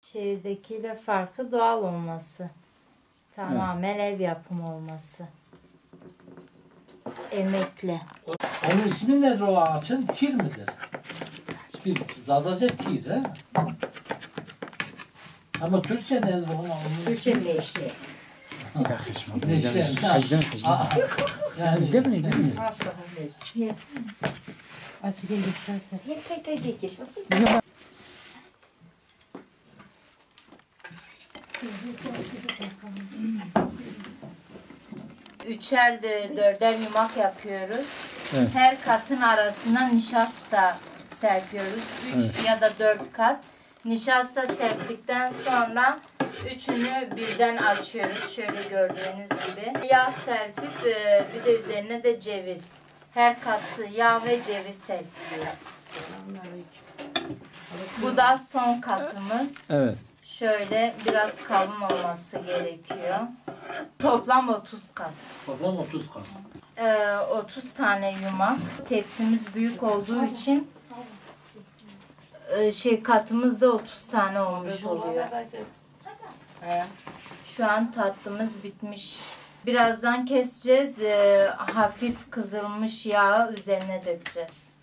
Şehirdekiyle farkı doğal olması. Tamamen ev yapımı olması. Emekli. Onun ismi nedir o ağaçın? Tir midir? Tir. Zazaca tir he? Ama Türkçe nedir ona? Türkçe meşe. Yakışma. Neşe. Hacdan hacdan. Yani Değil mi? Değil mi? Asiye gösterse. Hep geç. Basın. Üçer de dörder yumak yapıyoruz. Evet. Her katın arasına nişasta serpiyoruz. 3 ya da 4 kat. Nişasta serptikten sonra üçünü birden açıyoruz. Şöyle gördüğünüz gibi. Yağ serpip bir de üzerine de ceviz. Her katı yağ ve ceviz serpiliyor. Bu da son katımız. Evet. Şöyle biraz kalın olması gerekiyor. Toplam 30 kat. toplam 30 kat. 30 tane yumak. Tepsimiz büyük olduğu için katımız da 30 tane olmuş oluyor. Şu an tatlımız bitmiş. Birazdan keseceğiz. Hafif kızılmış yağı üzerine dökeceğiz.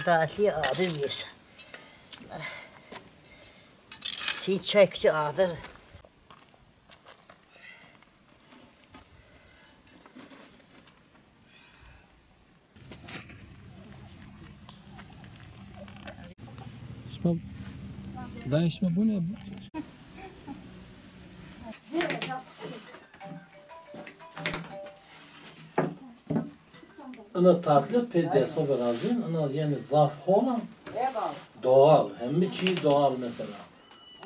Dağlı ağdır bir. Çiçekçi ağdır. İsma, daha isma bu ne? Ana tatlı pediyasa birazın. Ana yani zaf olan doğal. Hem de çiğ doğal mesela.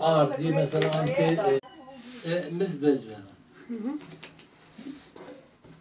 Ağır değil mesela anti biz bez verin.